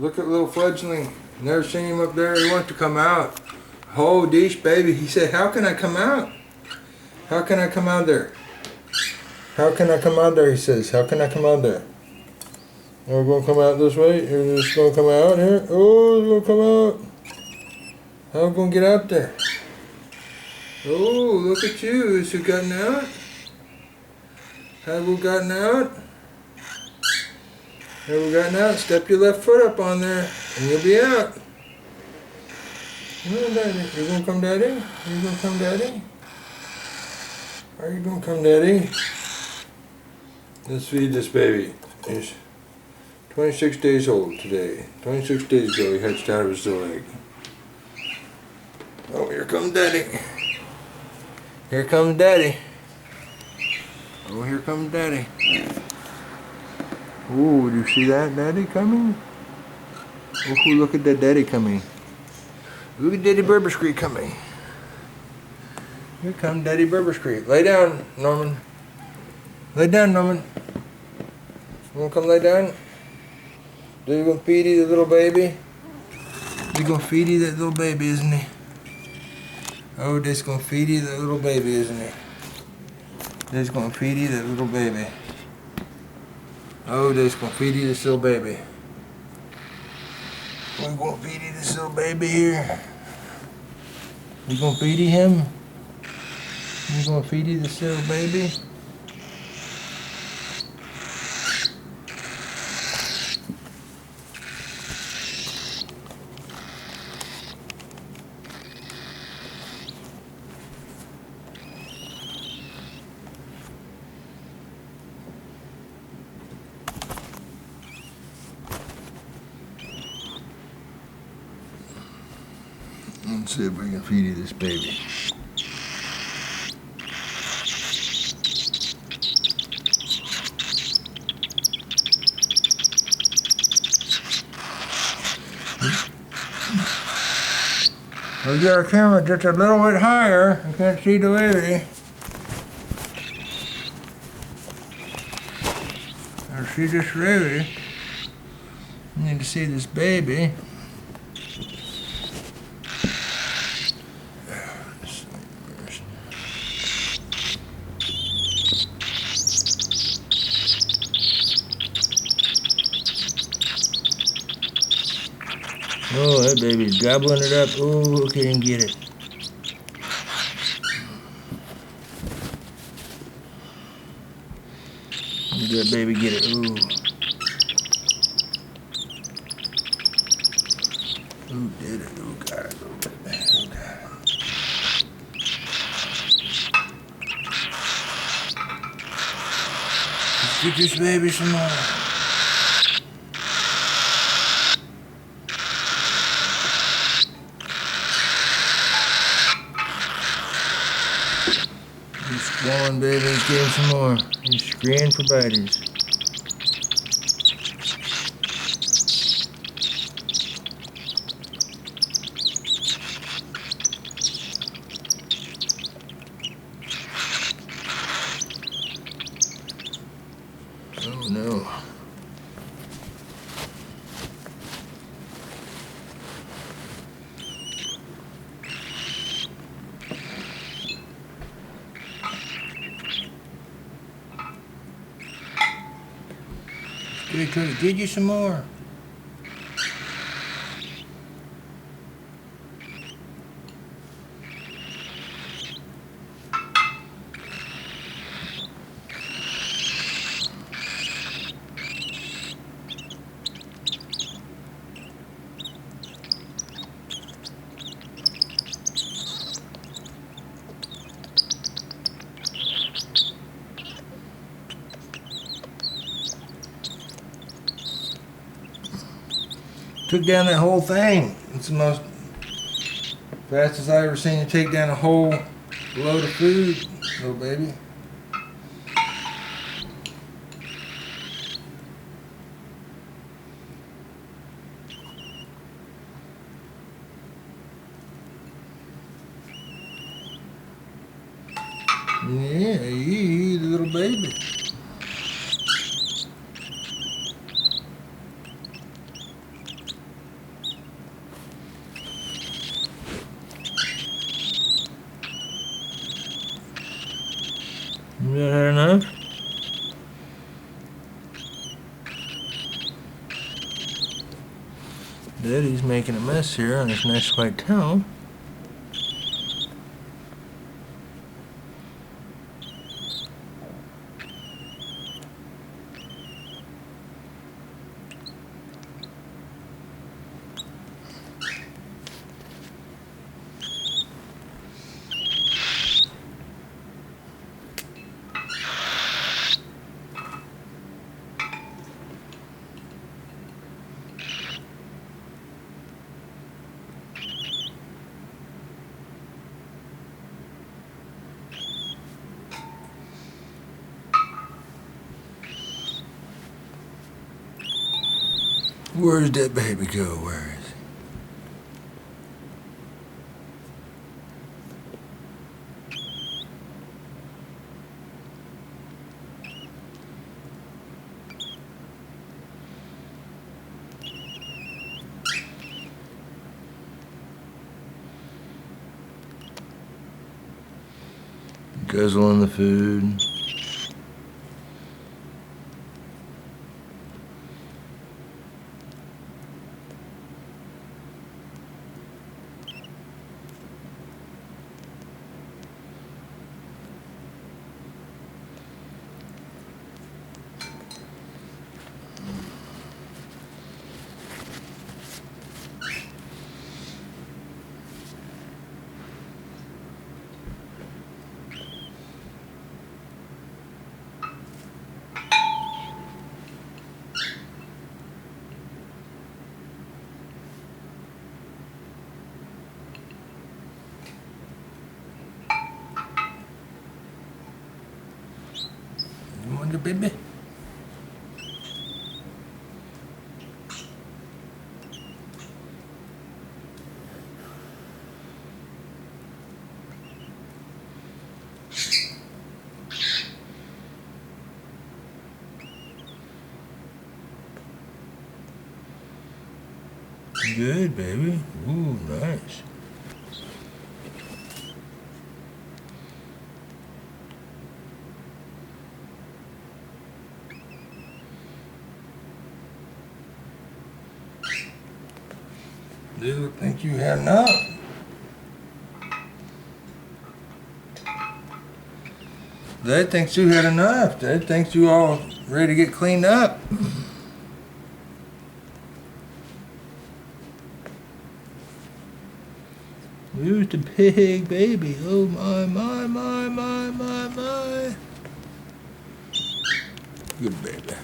Look at little fledgling. Never seen him up there. He wants to come out. Oh, Deesh, baby. He said, how can I come out? How can I come out there? How can I come out there, he says. How can I come out there? We're going to come out this way. You're just going to come out here. Oh, it's going to come out. How are we going to get out there? Oh, look at you. Has you gotten out? Have we gotten out? Have we gotten out? Step your left foot up on there and you'll be out. Come on, Daddy. You going to come, Daddy? Are you going to come, Daddy? Are you going to come, Daddy? Let's feed this baby. He's 26 days old today. 26 days ago he hatched out of his little egg. Oh, here comes Daddy. Here comes Daddy. Oh, here comes Daddy. Oh, do you see that Daddy coming? Oh, look at that Daddy coming. Look at Daddy Berberscreet coming. Here comes Daddy Berberscreet. Lay down, Norman. Lay down, Norman. You want to come lay down? Do you going to feed you the little baby? He's going to feed you that little baby, isn't he? Oh, they's going to feed you that little baby, isn't he? They's going to feed you that little baby. Oh, they's going to feed you this little baby. We're going to feed you this little baby here. You going to feed you him? You going to feed you this little baby? Let's see if we can feed you this baby. We'll get our camera just a little bit higher. I can't see the baby. I see this baby. I need to see this baby. Oh, that baby's gobbling it up. Oh, okay, didn't get it. Let that baby get it. Ooh. Ooh, did it. Oh, got it. Oh, got it. Oh, got it. Let's get this baby some more. He's squalling, baby. He's getting some more. He's screaming for biters. Oh no. Could it get you some more? Took down that whole thing. It's the most fastest I ever seen you take down a whole load of food, little baby. Yeah, the little baby. You had enough? Daddy's making a mess here on this nice white towel. Where's that baby go? Where is he? Guzzling the food. You want the baby? Good, baby. Ooh, nice. Do you think you had enough? Dad thinks you had enough. Dad thinks you all ready to get cleaned up. Where's the big baby? Oh my, my, my, my, my, my. Good baby.